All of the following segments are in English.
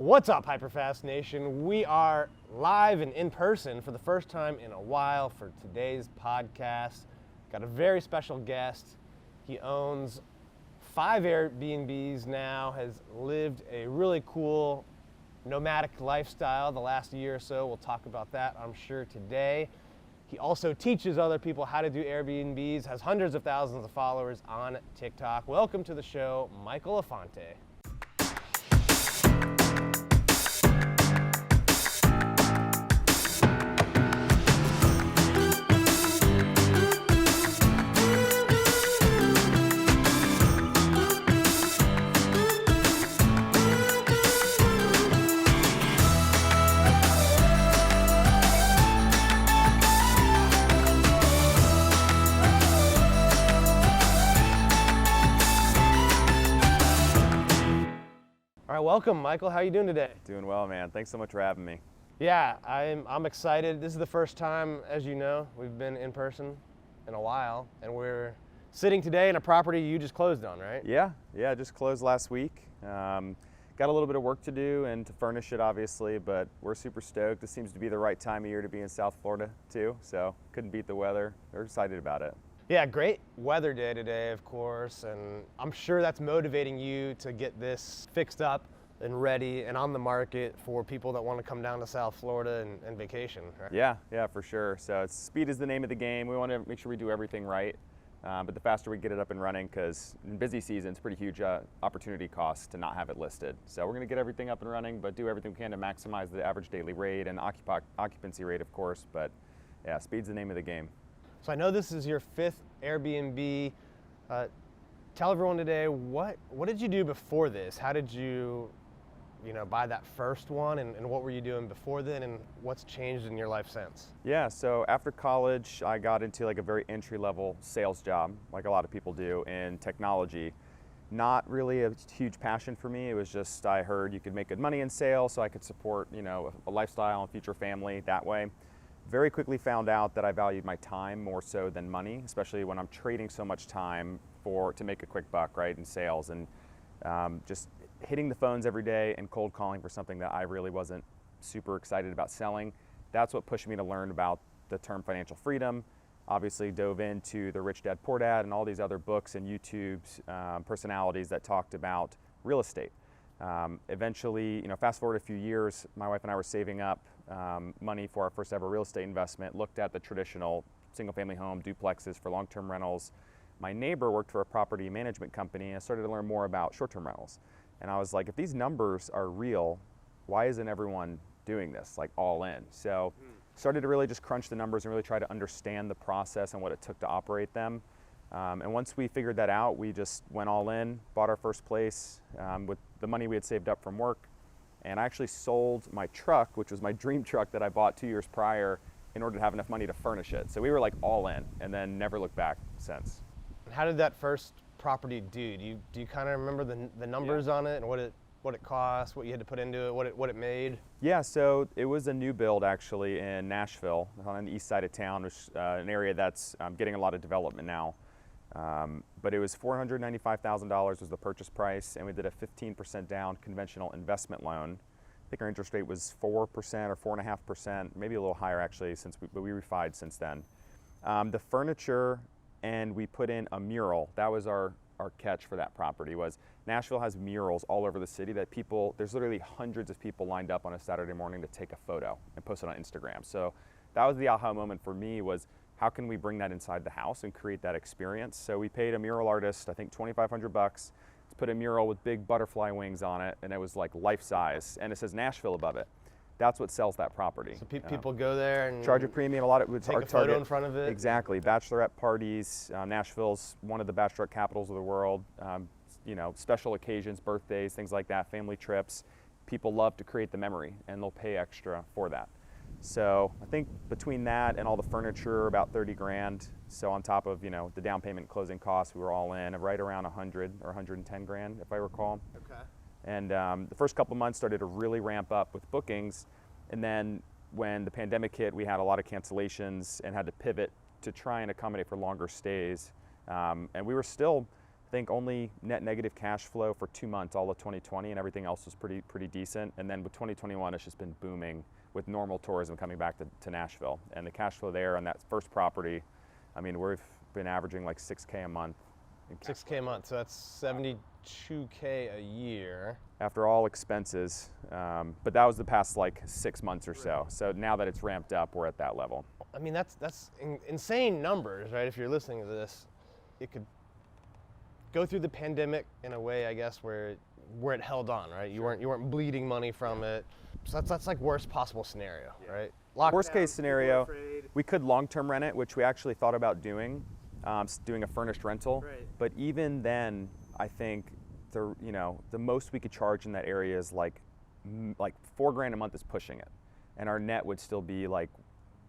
What's up, HyperFast Nation? We are live and in person for the first time in a while for today's podcast. Got a very special guest. He owns 5 Airbnbs now, has lived a really cool nomadic lifestyle the last year or so. We'll talk about that, I'm sure, today. He also teaches other people how to do Airbnbs, has hundreds of thousands of followers on TikTok. Welcome to the show, Michael Elefante. All right, welcome, Michael. How are you doing today? Doing well, man. Thanks so much for having me. Yeah, I'm excited. This is the first time, as you know, we've been in person in a while, and we're sitting today in a property you just closed on, right? Yeah, just closed last week. Got a little bit of work to do and to furnish it, obviously, but we're super stoked. This seems to be the right time of year to be in South Florida, too, so couldn't beat the weather. We're excited about it. Yeah, great weather day today, of course, and I'm sure that's motivating you to get this fixed up and ready and on the market for people that want to come down to South Florida and vacation, right? Yeah, for sure. So speed is the name of the game. We want to make sure we do everything right, but the faster we get it up and running, because in busy season, it's pretty huge opportunity cost to not have it listed. So we're going to get everything up and running, but do everything we can to maximize the average daily rate and occupancy rate, of course. But yeah, speed's the name of the game. So I know this is your 5th Airbnb. Tell everyone today, what did you do before this? How did you buy that first one, and what were you doing before then, and what's changed in your life since? Yeah, so after college, I got into like a very entry-level sales job, like a lot of people do, in technology. Not really a huge passion for me. It was just, I heard you could make good money in sales, so I could support, a lifestyle and future family that way. Very quickly found out that I valued my time more so than money, especially when I'm trading so much time to make a quick buck, right, in sales, and just hitting the phones every day and cold calling for something that I really wasn't super excited about selling. That's what pushed me to learn about the term financial freedom. Obviously dove into the Rich Dad Poor Dad and all these other books and YouTube's personalities that talked about real estate. Eventually, fast forward a few years, my wife and I were saving up money for our first ever real estate investment, looked at the traditional single family home duplexes for long-term rentals. My neighbor worked for a property management company, and I started to learn more about short-term rentals. And I was like, if these numbers are real, why isn't everyone doing this, like all in? So started to really just crunch the numbers and really try to understand the process and what it took to operate them. And once we figured that out, we just went all in, bought our first place with the money we had saved up from work. And I actually sold my truck, which was my dream truck that I bought 2 years prior, in order to have enough money to furnish it. So we were like all in, and then never looked back since. How did that first property do? Do you kind of remember the numbers on it and what it cost, what you had to put into it, what it made? Yeah, so it was a new build actually in Nashville, on the east side of town, which an area that's getting a lot of development now. But it was $495,000 was the purchase price, and we did a 15% down conventional investment loan. I think our interest rate was 4% or 4.5%, maybe a little higher actually, but we refied since then. The furniture, and we put in a mural. That was our catch for that property. Was Nashville has murals all over the city that there's literally hundreds of people lined up on a Saturday morning to take a photo and post it on Instagram. So that was the aha moment for me, was how can we bring that inside the house and create that experience? So we paid a mural artist, I think $2,500, to put a mural with big butterfly wings on it, and it was like life size, and it says Nashville above it. That's what sells that property. So people go there and charge a premium. A lot of it would take a photo in front of it. Exactly. Bachelorette parties. Nashville's one of the bachelorette capitals of the world. Special occasions, birthdays, things like that, family trips. People love to create the memory, and they'll pay extra for that. So I think between that and all the furniture, about 30 grand. So on top of the down payment, closing costs, we were all in right around 100 or 110 grand, if I recall. Okay. And the first couple months started to really ramp up with bookings. And then when the pandemic hit, we had a lot of cancellations and had to pivot to try and accommodate for longer stays. And we were still think only net negative cash flow for 2 months, all of 2020, and everything else was pretty decent. And then with 2021, it's just been booming with normal tourism coming back to Nashville. And the cash flow there on that first property, I mean, we've been averaging like $6K a month. $6K a month, so that's $72K a year. After all expenses, but that was the past like 6 months or so. So now that it's ramped up, we're at that level. I mean, that's insane numbers, right? If you're listening to this, it could go through the pandemic in a way, I guess, where it held on, right? You weren't bleeding money from it. So that's like worst possible scenario, right? Worst case scenario, we could long-term rent it, which we actually thought about doing a furnished rental. Right. But even then, I think the most we could charge in that area is like $4,000 a month is pushing it, and our net would still be like,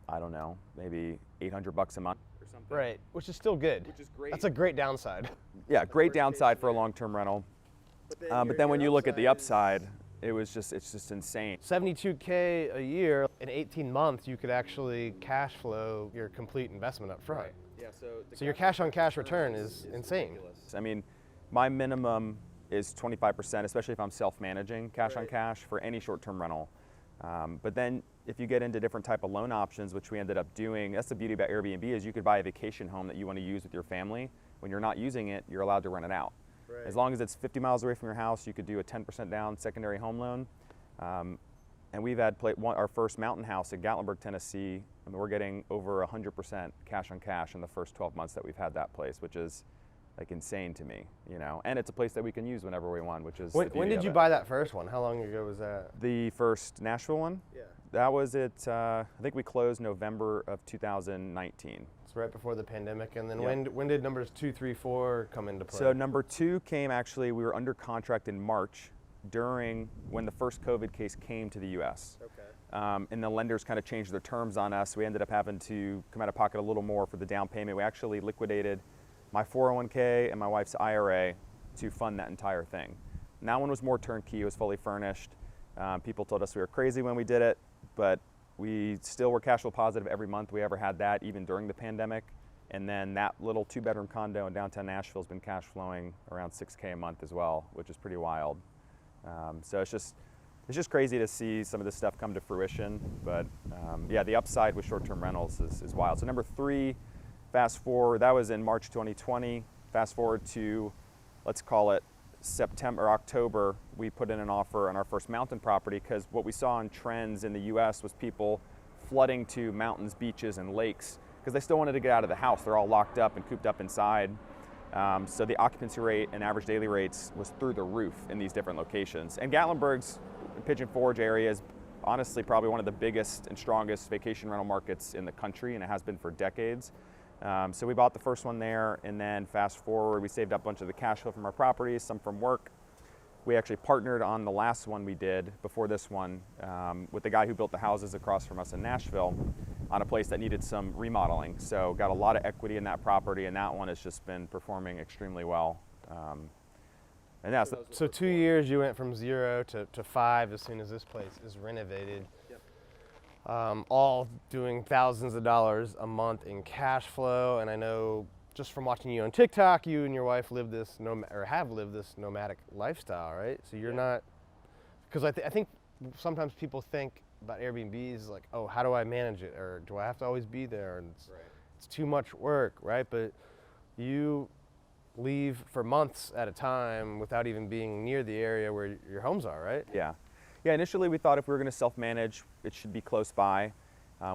I don't know, maybe $800 a month or something. Right, which is still good. Which is great. That's a great downside. Yeah, great downside for a long-term rental. But then when you look at the upside, it's just insane. 72K a year in 18 months, you could actually cash flow your complete investment up front. Right. Yeah, so your cash on cash return is insane. Ridiculous. I mean, my minimum is 25%, especially if I'm self-managing cash on cash for any short-term rental. But then if you get into different type of loan options, which we ended up doing, that's the beauty about Airbnb, is you could buy a vacation home that you want to use with your family. When you're not using it, you're allowed to rent it out. Right. As long as it's 50 miles away from your house, you could do a 10% down secondary home loan. And we've had our first mountain house at Gatlinburg, Tennessee, and we're getting over 100% cash on cash in the first 12 months that we've had that place, which is like insane to me, you know. And it's a place that we can use whenever we want, which is when did you buy that first one? How long ago was that? The first Nashville one? Yeah. That was I think we closed November of 2019. It's right before the pandemic. And then Yep. when did numbers 2, 3, 4 come into play? So number 2 came actually, we were under contract in March when the first COVID case came to the US. Okay. And the lenders kind of changed their terms on us. We ended up having to come out of pocket a little more for the down payment. We actually liquidated my 401k and my wife's IRA to fund that entire thing. And that one was more turnkey, it was fully furnished. People told us we were crazy when we did it, but we still were cash flow positive every month we ever had that, even during the pandemic. And then that little 2-bedroom condo in downtown Nashville has been cash flowing around $6K a month as well, which is pretty wild. So it's just crazy to see some of this stuff come to fruition. But yeah, the upside with short-term rentals is wild. So number 3, fast forward, that was in March 2020. Fast forward to, let's call it September, October, we put in an offer on our first mountain property, because what we saw in trends in the US was people flooding to mountains, beaches, and lakes because they still wanted to get out of the house. They're all locked up and cooped up inside. So the occupancy rate and average daily rates was through the roof in these different locations. And Gatlinburg's Pigeon Forge area is honestly probably one of the biggest and strongest vacation rental markets in the country, and it has been for decades. So we bought the first one there, and then fast forward, we saved up a bunch of the cash flow from our properties, some from work. We actually partnered on the last one we did before this one with the guy who built the houses across from us in Nashville on a place that needed some remodeling. So got a lot of equity in that property, and that one has just been performing extremely well. And that's so 2 years you went from 0 to 5 as soon as this place is renovated. Yep. All doing thousands of dollars a month in cash flow. And I know just from watching you on TikTok, you and your wife have lived this nomadic lifestyle, right? So you're not, because I think sometimes people think about Airbnbs like, oh, how do I manage it? Or do I have to always be there? And it's too much work, right? But you leave for months at a time without even being near the area where your homes are, right? Yeah. Yeah, initially we thought if we were going to self-manage, it should be close by.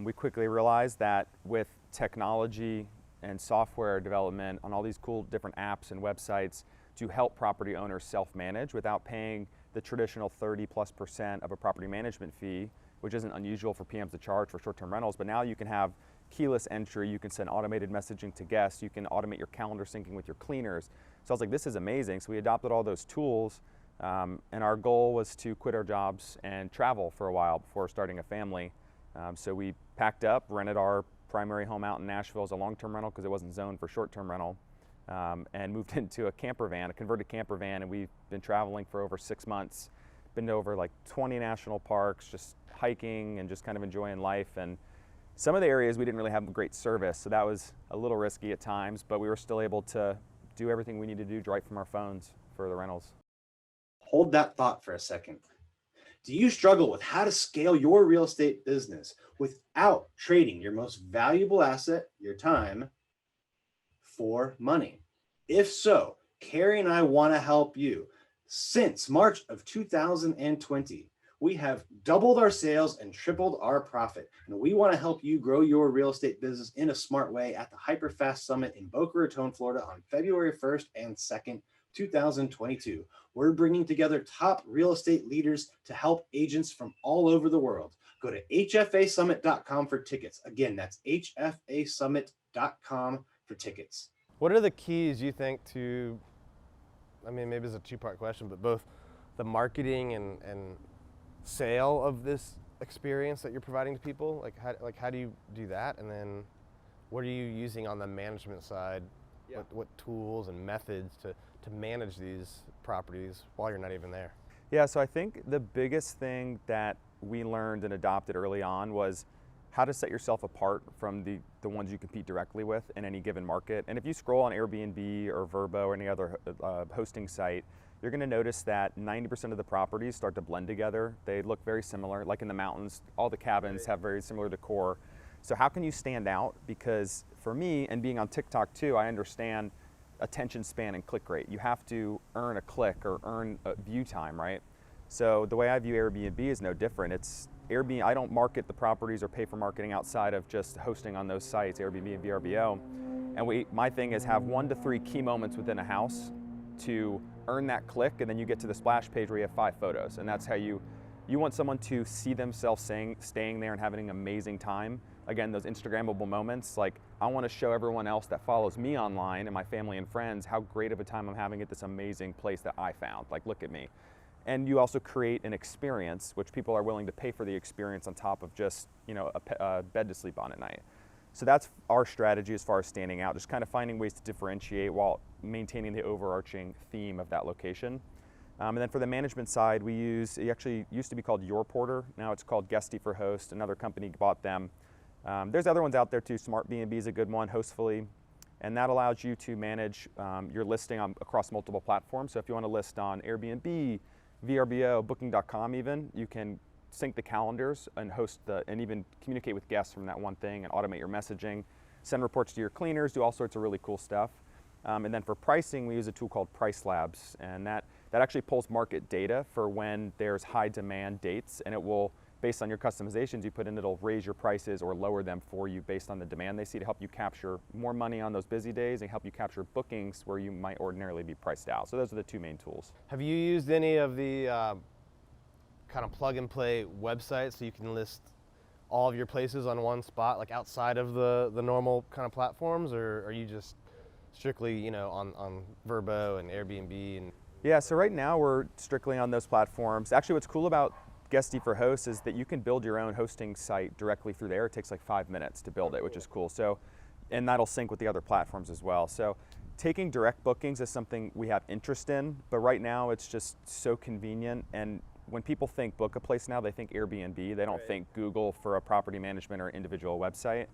We quickly realized that with technology and software development on all these cool different apps and websites to help property owners self-manage without paying the traditional 30+% of a property management fee, which isn't unusual for PMs to charge for short-term rentals, but now you can have keyless entry, you can send automated messaging to guests, you can automate your calendar syncing with your cleaners. So I was like, this is amazing. So we adopted all those tools, and our goal was to quit our jobs and travel for a while before starting a family. So we packed up, rented our primary home out in Nashville as a long-term rental because it wasn't zoned for short-term rental, and moved into a camper van, a converted camper van, and we've been traveling for over 6 months. Been to over like 20 national parks, just hiking and just kind of enjoying life. And some of the areas we didn't really have great service, so that was a little risky at times, but we were still able to do everything we need to do right from our phones for the rentals. Hold that thought for a second. Do you struggle with how to scale your real estate business without trading your most valuable asset, your time, for money? If so, Carrie and I want to help you. Since March of 2020, we have doubled our sales and tripled our profit. And we want to help you grow your real estate business in a smart way at the HyperFast Summit in Boca Raton, Florida on February 1st and 2nd, 2022. We're bringing together top real estate leaders to help agents from all over the world. Go to hfasummit.com for tickets. Again, that's hfasummit.com for tickets. What are the keys you think to, I mean, maybe it's a two-part question, but both the marketing and sale of this experience that you're providing to people? How do you do that? And then what are you using on the management side? Yeah. What tools and methods to manage these properties while you're not even there? Yeah, so I think the biggest thing that we learned and adopted early on was how to set yourself apart from the ones you compete directly with in any given market. And if you scroll on Airbnb or Vrbo or any other hosting site, you're going to notice that 90% of the properties start to blend together. They look very similar, like in the mountains, all the cabins have very similar decor. So how can you stand out? Because for me, and being on TikTok too, I understand attention span and click rate. You have to earn a click or earn a view time, right? So the way I view Airbnb is no different. It's Airbnb. I don't market the properties or pay for marketing outside of just hosting on those sites, Airbnb and VRBO. And my thing is have 1 to 3 key moments within a house to earn that click, and then you get to the splash page where you have 5 photos. And that's how you want someone to see themselves staying there and having an amazing time. Again, those Instagrammable moments, like I want to show everyone else that follows me online and my family and friends how great of a time I'm having at this amazing place that I found. Like, look at me. And you also create an experience, which people are willing to pay for the experience on top of just, a bed to sleep on at night. So that's our strategy as far as standing out, just kind of finding ways to differentiate while maintaining the overarching theme of that location. And then for the management side, it actually used to be called Your Porter. Now it's called Guesty for Host. Another company bought them. There's other ones out there too. Smart B&B is a good one, Hostfully. And that allows you to manage your listing across multiple platforms. So if you want to list on Airbnb, VRBO, Booking.com even, you can sync the calendars and and even communicate with guests from that one thing and automate your messaging, send reports to your cleaners, do all sorts of really cool stuff. And then for pricing, we use a tool called Price Labs, and that actually pulls market data for when there's high demand dates, and it will, based on your customizations you put in, it'll raise your prices or lower them for you based on the demand they see to help you capture more money on those busy days and help you capture bookings where you might ordinarily be priced out. So those are the 2 main tools. Have you used any of the kind of plug and play websites so you can list all of your places on one spot, like outside of the normal kind of platforms, or are you just strictly, on Vrbo and Airbnb? And Yeah, so right now we're strictly on those platforms. Actually, what's cool about Guesty for Hosts is that you can build your own hosting site directly through there. It takes like 5 minutes to build it, which is cool. So, and that'll sync with the other platforms as well. So taking direct bookings is something we have interest in, but right now it's just so convenient. And when people think book a place now, they think Airbnb. They don't think Google for a property management or individual website.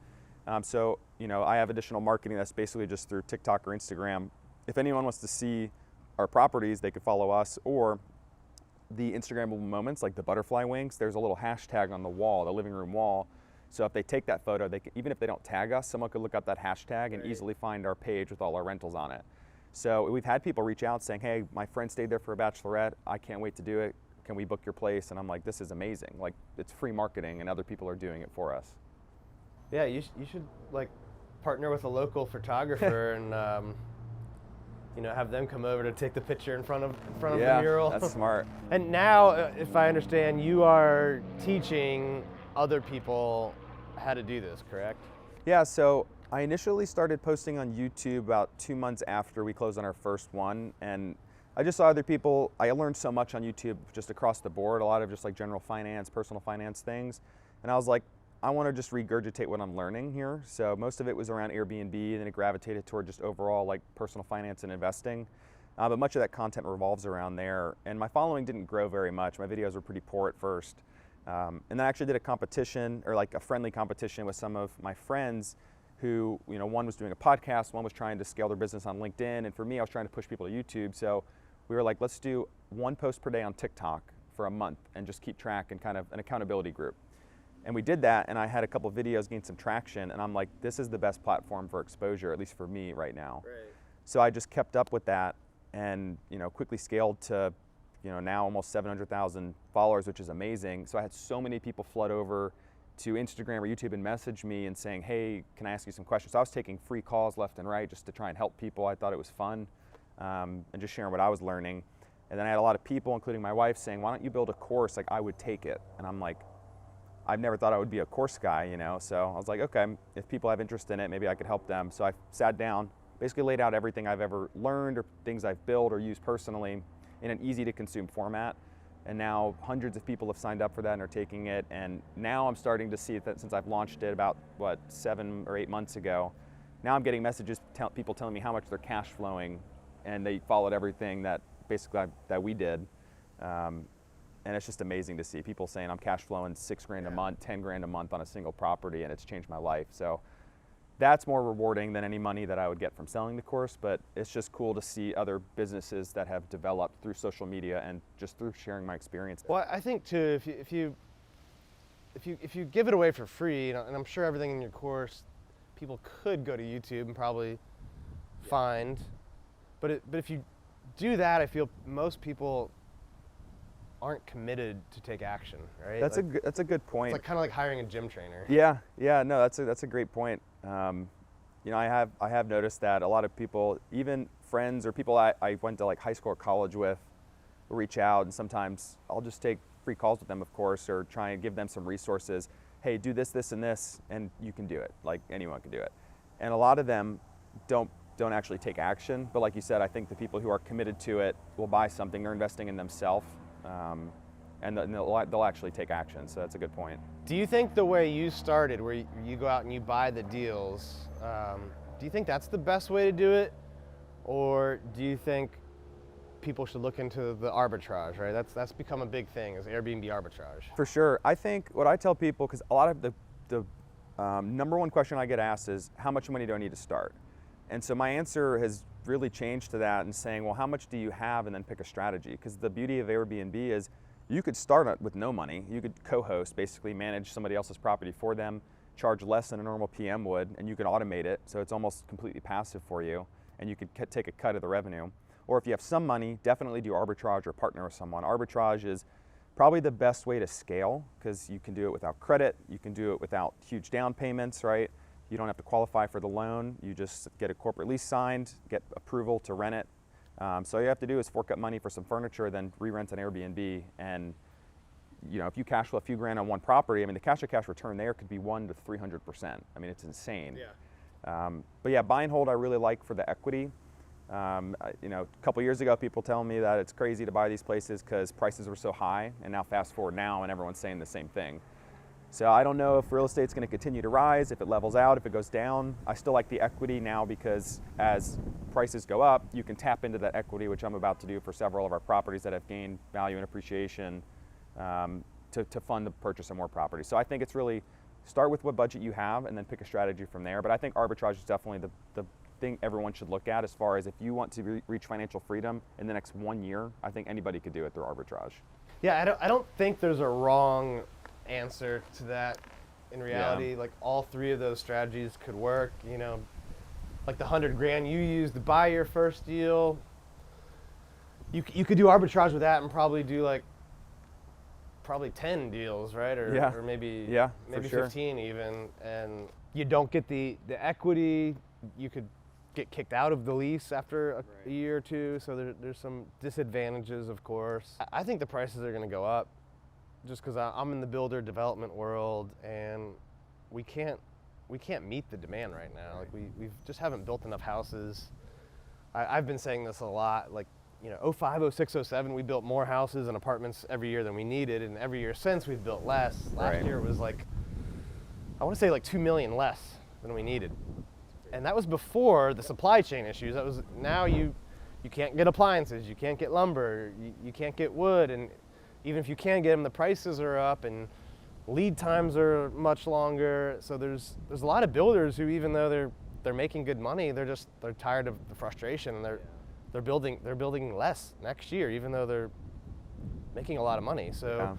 So, I have additional marketing that's basically just through TikTok or Instagram. If anyone wants to see our properties, they could follow us, or the Instagrammable moments, like the butterfly wings, there's a little hashtag on the wall, the living room wall. So if they take that photo, they can, even if they don't tag us, someone could look up that hashtag and easily find our page with all our rentals on it. So we've had people reach out saying, hey, my friend stayed there for a bachelorette. I can't wait to do it. Can we book your place? And I'm like, this is amazing. Like, it's free marketing and other people are doing it for us. Yeah, you should partner with a local photographer and have them come over to take the picture in front of the mural. That's smart. And now, if I understand, you are teaching other people how to do this, correct? Yeah, so I initially started posting on YouTube about 2 months after we closed on our first one, and I just saw other people. I learned so much on YouTube just across the board, a lot of just like general finance, personal finance things, and I was like, I want to just regurgitate what I'm learning here. So most of it was around Airbnb, and then it gravitated toward just overall like personal finance and investing. But much of that content revolves around there. And my following didn't grow very much. My videos were pretty poor at first. And then I actually did a competition, or like a friendly competition with some of my friends. who, one was doing a podcast, one was trying to scale their business on LinkedIn, and for me, I was trying to push people to YouTube. So we were like, let's do 1 post per day on TikTok for a month and just keep track and kind of an accountability group. And we did that, and I had a couple of videos gain some traction, and I'm like, this is the best platform for exposure, at least for me right now. Right. So I just kept up with that and quickly scaled to now almost 700,000 followers, which is amazing. So I had so many people flood over to Instagram or YouTube and message me and saying, hey, can I ask you some questions? So I was taking free calls left and right just to try and help people. I thought it was fun, and just sharing what I was learning. And then I had a lot of people, including my wife, saying, why don't you build a course? Like, I would take it. And I'm like, I've never thought I would be a course guy, So I was like, okay, if people have interest in it, maybe I could help them. So I sat down, basically laid out everything I've ever learned or things I've built or used personally in an easy to consume format. And now hundreds of people have signed up for that and are taking it. And now I'm starting to see that since I've launched it about, 7 or 8 months ago, now I'm getting messages, people telling me how much they're cash flowing, and they followed everything that basically that we did. And it's just amazing to see people saying I'm cash flowing $6,000 a month, $10,000 a month on a single property, and it's changed my life. So that's more rewarding than any money that I would get from selling the course, but it's just cool to see other businesses that have developed through social media and just through sharing my experience. Well, I think too, if you give it away for free, and I'm sure everything in your course, people could go to YouTube and probably find, but if you do that, I feel most people aren't committed to take action, right? That's a good point. It's like kind of like hiring a gym trainer. Yeah, no, that's a great point. I have noticed that a lot of people, even friends or people I went to like high school or college with, will reach out, and sometimes I'll just take free calls with them, of course, or try and give them some resources. Hey, do this, this, and this, and you can do it. Like, anyone can do it. And a lot of them don't actually take action. But like you said, I think the people who are committed to it will buy something. They're investing in themselves, and they'll actually take action. So that's a good point. Do you think the way you started, where you go out and you buy the deals, do you think that's the best way to do it? Or do you think people should look into the arbitrage, right? That's become a big thing, is Airbnb arbitrage. For sure. I think what I tell people, because a lot of the number one question I get asked is, how much money do I need to start? And so my answer has really changed to that and saying, well, how much do you have, and then pick a strategy? Because the beauty of Airbnb is you could start with no money. You could co-host, basically manage somebody else's property for them, charge less than a normal PM would, and you could automate it, so it's almost completely passive for you, and you could take a cut of the revenue. Or if you have some money, definitely do arbitrage or partner with someone. Arbitrage is probably the best way to scale, because you can do it without credit, you can do it without huge down payments, right? You don't have to qualify for the loan. You just get a corporate lease signed, get approval to rent it. So all you have to do is fork up money for some furniture, then re-rent an Airbnb. And if you cash flow a few grand on one property, I mean, the cash-to-cash return there could be 100 to 300%. I mean, it's insane. Yeah. But yeah, buy and hold I really like for the equity. A couple years ago, people telling me that it's crazy to buy these places because prices were so high, and now fast forward now, and everyone's saying the same thing. So I don't know if real estate's going to continue to rise, if it levels out, if it goes down. I still like the equity now, because as prices go up, you can tap into that equity, which I'm about to do for several of our properties that have gained value and appreciation, to fund the purchase of more properties. So I think it's really start with what budget you have and then pick a strategy from there. But I think arbitrage is definitely the thing everyone should look at, as far as if you want to reach financial freedom in the next 1 year. I think anybody could do it through arbitrage. Yeah, I don't think there's a wrong answer to that in reality. Yeah. Like, all three of those strategies could work. Like the $100,000 you used to buy your first deal, you could do arbitrage with that and probably do probably 10 deals, right? Or maybe for sure. 15 even, and you don't get the equity. You could get kicked out of the lease after a year or two, so there's some disadvantages, of course. I think the prices are going to go up, just because I'm in the builder development world, and we can't meet the demand right now. Like, we just haven't built enough houses. I've been saying this a lot. 05, 06, 07, we built more houses and apartments every year than we needed, and every year since we've built less. Last year was I want to say 2 million less than we needed, and that was before the supply chain issues. That was now you can't get appliances, you can't get lumber, you can't get wood, and even if you can get them, the prices are up, and lead times are much longer. So there's a lot of builders who, even though they're making good money, they're tired of the frustration, and they're building less next year, even though they're making a lot of money. So,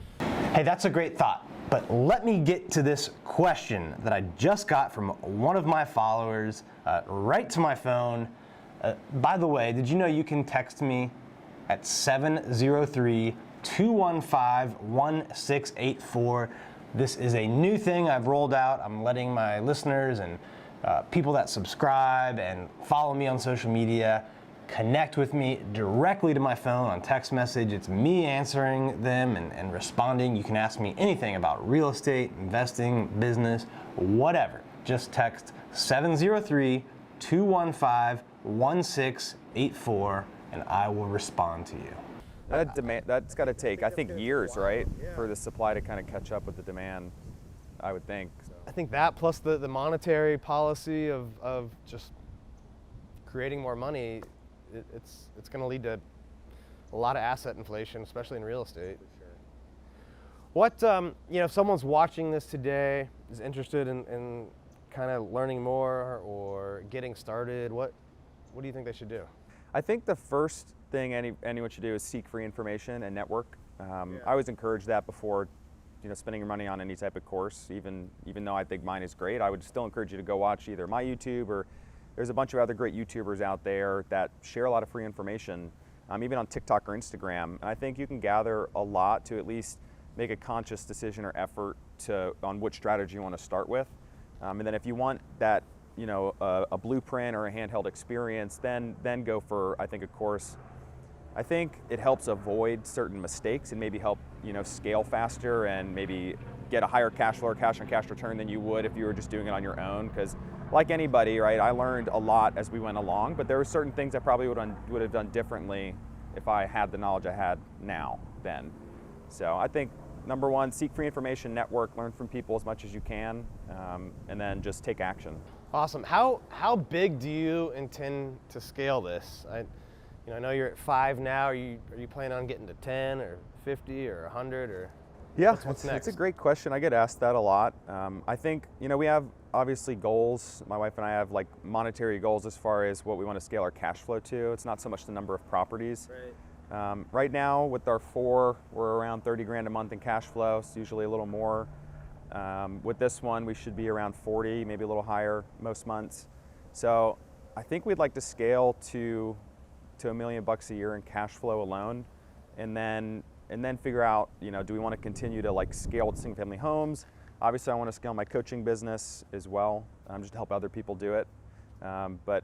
hey, that's a great thought. But let me get to this question that I just got from one of my followers right to my phone. By the way, did you know you can text me at 703-215-1684? This is a new thing I've rolled out. I'm letting my listeners and people that subscribe and follow me on social media connect with me directly to my phone on text message. It's me answering them and responding. You can ask me anything about real estate, investing, business, whatever. Just text 703-215-1684 and I will respond to you. That's got to take, I think, years, right, for the supply to kind of catch up with the demand, I would think. I think that plus the monetary policy of just creating more money, it's going to lead to a lot of asset inflation, especially in real estate. For sure. What, if someone's watching this today, is interested in kind of learning more or getting started, what do you think they should do? I think the first thing anyone should do is seek free information and network. I always encourage that before spending your money on any type of course. Even though I think mine is great, I would still encourage you to go watch either my YouTube, or there's a bunch of other great YouTubers out there that share a lot of free information, even on TikTok or Instagram. And I think you can gather a lot to at least make a conscious decision or effort on which strategy you want to start with. And then if you want that, a blueprint or a handheld experience, then go for, I think, a course. I think it helps avoid certain mistakes and maybe help, scale faster and maybe get a higher cash flow or cash on cash return than you would if you were just doing it on your own. Because like anybody, right, I learned a lot as we went along, but there were certain things I probably would have done differently if I had the knowledge I had now then. So I think number one, seek free information, network, learn from people as much as you can, and then just take action. Awesome. How big do you intend to scale this? I know you're at 5 now. Are you planning on getting to 10 or 50 or 100 or? Yeah, what's next? It's a great question. I get asked that a lot. I think, we have obviously goals. My wife and I have like monetary goals as far as what we want to scale our cash flow to. It's not so much the number of properties. Right. Right now with our 4, we're around 30 grand a month in cash flow. It's usually a little more. With this one, we should be around 40, maybe a little higher most months. So I think we'd like to scale to $1 million a year in cash flow alone, and then figure out, do we want to continue to like scale with single family homes? Obviously, I want to scale my coaching business as well, just to help other people do it. But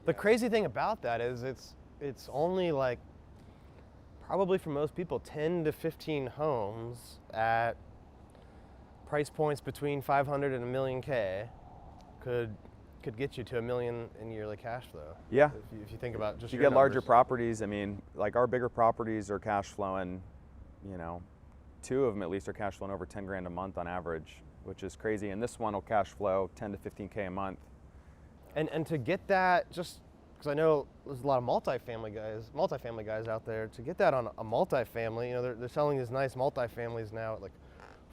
the crazy thing about that is it's only like, probably for most people, 10 to 15 homes at price points between 500 and $1 million could get you to $1 million in yearly cash flow. Yeah. If you think about just you your get larger numbers. properties. I mean, like our bigger properties are cash flowing, 2 of them at least are cash flowing over 10 grand a month on average, which is crazy. And this one will cash flow 10 to 15K a month. And to get that, just because I know there's a lot of multifamily guys out there, to get that on a multifamily, they're selling these nice multifamilies now at like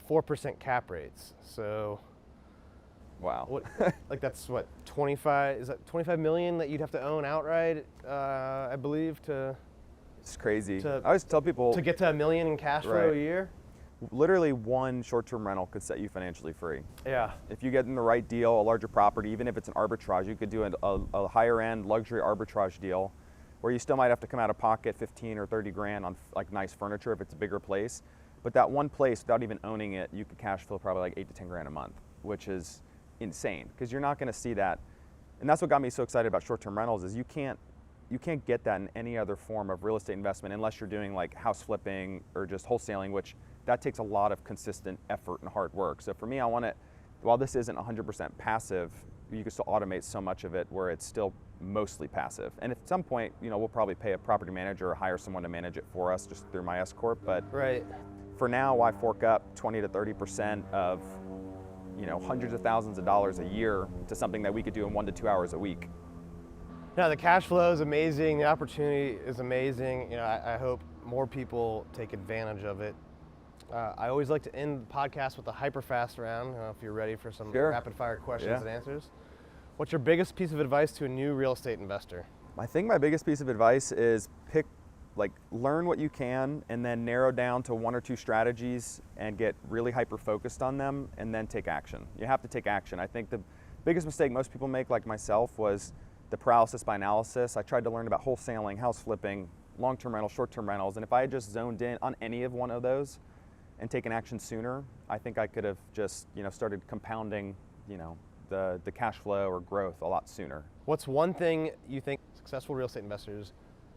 4% cap rates. So, wow. Like that's what, 25? Is that 25 million that you'd have to own outright? I believe to. It's crazy. I always tell people to get to $1 million in cash flow a year. Literally one short-term rental could set you financially free. Yeah. If you get in the right deal, a larger property, even if it's an arbitrage, you could do a higher-end luxury arbitrage deal, where you still might have to come out of pocket 15 or 30 grand on like nice furniture if it's a bigger place. But that one place, without even owning it, you could cash flow probably like 8 to 10 grand a month, which is insane because you're not going to see that. And that's what got me so excited about short-term rentals is you can't get that in any other form of real estate investment unless you're doing like house flipping or just wholesaling, which that takes a lot of consistent effort and hard work. So for me, I want it, while this isn't 100% passive, you can still automate so much of it where it's still mostly passive. And at some point, we'll probably pay a property manager or hire someone to manage it for us just through my S Corp. But right. For now, why fork up 20 to 30% of, hundreds of thousands of dollars a year to something that we could do in 1 to 2 hours a week? No, the cash flow is amazing. The opportunity is amazing. I hope more people take advantage of it. I always like to end the podcast with a HyperFast round, if you're ready for some Sure. rapid fire questions Yeah. and answers. What's your biggest piece of advice to a new real estate investor? I think my biggest piece of advice is learn what you can and then narrow down to one or two strategies and get really hyper focused on them and then take action. You have to take action. I think the biggest mistake most people make, like myself, was the paralysis by analysis. I tried to learn about wholesaling, house flipping, long-term rentals, short-term rentals, and if I had just zoned in on any of one of those and taken action sooner, I think I could have just started compounding the cash flow or growth a lot sooner. What's one thing you think successful real estate investors,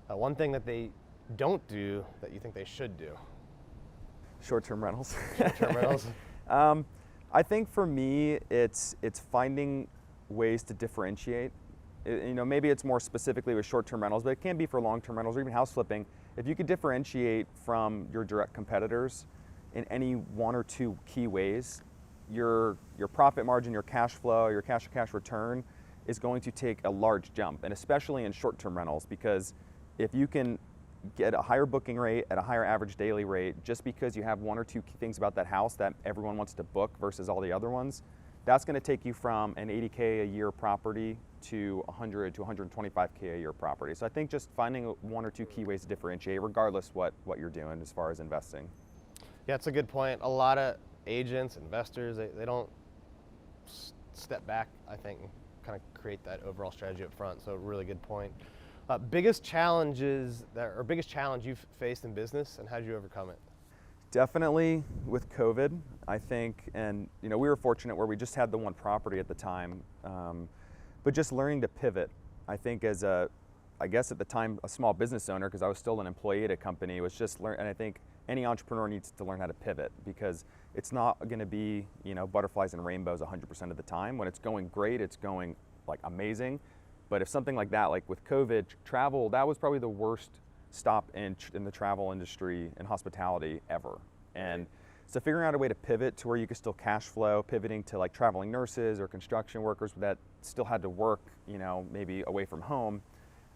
one thing that they don't do that you think they should do? Short-term rentals. Short-term rentals. I think for me, it's finding ways to differentiate. Maybe it's more specifically with short-term rentals, but it can be for long-term rentals or even house flipping. If you could differentiate from your direct competitors in any one or two key ways, your profit margin, your cash flow, your cash-to-cash return is going to take a large jump, and especially in short-term rentals, because if you can get a higher booking rate at a higher average daily rate just because you have one or two key things about that house that everyone wants to book versus all the other ones, that's going to take you from an $80K a year property to 100 to 125K a year property. So I think just finding one or two key ways to differentiate, regardless what you're doing as far as investing. Yeah, it's a good point. A lot of agents, investors, they don't step back, I think, and kind of create that overall strategy up front. So really good point. Biggest challenge you've faced in business, and how did you overcome it? Definitely with COVID, I think, and we were fortunate where we just had the one property at the time, but just learning to pivot. I think as I guess at the time, a small business owner, because I was still an employee at a company, was just and I think any entrepreneur needs to learn how to pivot, because it's not going to be butterflies and rainbows 100% of the time. When it's going great, it's going like amazing. But if something like that, like with COVID, travel, that was probably the worst stop in the travel industry and hospitality ever. And so figuring out a way to pivot to where you could still cash flow, pivoting to like traveling nurses or construction workers that still had to work, maybe away from home.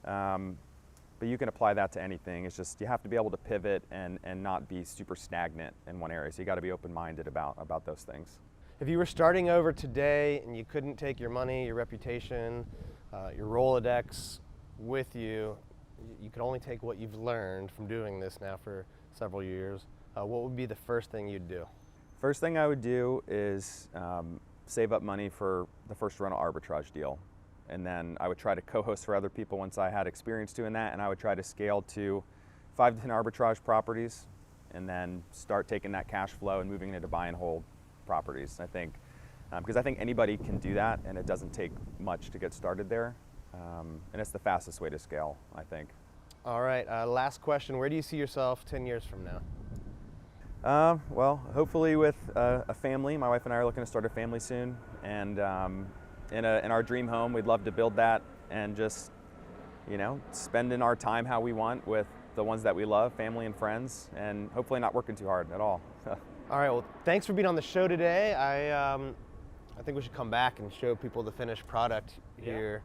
But you can apply that to anything. It's just you have to be able to pivot and not be super stagnant in one area. So you got to be open-minded about those things. If you were starting over today and you couldn't take your money, your reputation, your Rolodex with you, you could only take what you've learned from doing this now for several years, what would be the first thing you'd do? First thing I would do is save up money for the first rental arbitrage deal. And then I would try to co-host for other people once I had experience doing that, and I would try to scale to 5 to 10 arbitrage properties and then start taking that cash flow and moving it into buy and hold properties. I think because I think anybody can do that, and it doesn't take much to get started there, and it's the fastest way to scale, I think. All right, last question. Where do you see yourself 10 years from now? Well, hopefully with a family. My wife and I are looking to start a family soon, and in our dream home, we'd love to build that and just spending our time how we want with the ones that we love, family and friends, and hopefully not working too hard at all. All right, well, thanks for being on the show today. I think we should come back and show people the finished product here.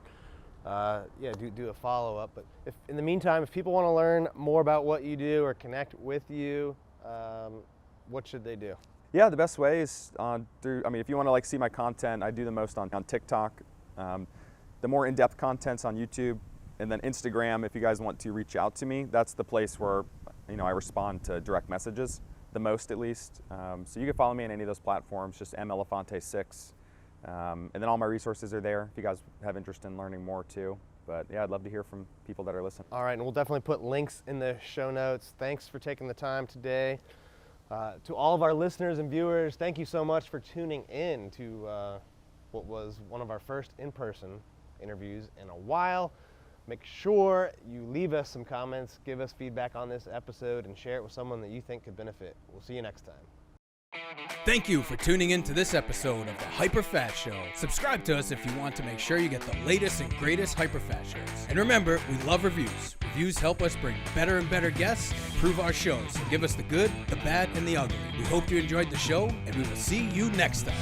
Do a follow-up. But if in the meantime, if people want to learn more about what you do or connect with you, what should they do? Yeah, the best way is if you want to see my content, I do the most on TikTok. The more in-depth content's on YouTube, and then Instagram. If you guys want to reach out to me, that's the place where I respond to direct messages the most, at least. So you can follow me on any of those platforms, just Elefante6. And then all my resources are there if you guys have interest in learning more too. But yeah, I'd love to hear from people that are listening. All right, and we'll definitely put links in the show notes. Thanks for taking the time today. To all of our listeners and viewers, thank you so much for tuning in to what was one of our first in-person interviews in a while. Make sure you leave us some comments, give us feedback on this episode, and share it with someone that you think could benefit. We'll see you next time. Thank you for tuning in to this episode of the HyperFast Show. Subscribe to us if you want to make sure you get the latest and greatest HyperFast shows. And remember, we love reviews. Reviews help us bring better and better guests and improve our shows. So give us the good, the bad, and the ugly. We hope you enjoyed the show, and we will see you next time.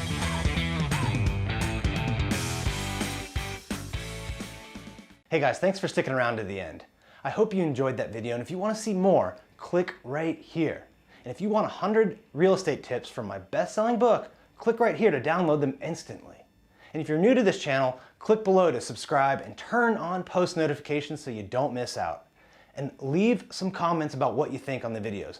Hey guys, thanks for sticking around to the end. I hope you enjoyed that video, and if you want to see more, click right here. And if you want 100 real estate tips from my best-selling book, click right here to download them instantly. And if you're new to this channel, click below to subscribe and turn on post notifications so you don't miss out. And leave some comments about what you think on the videos.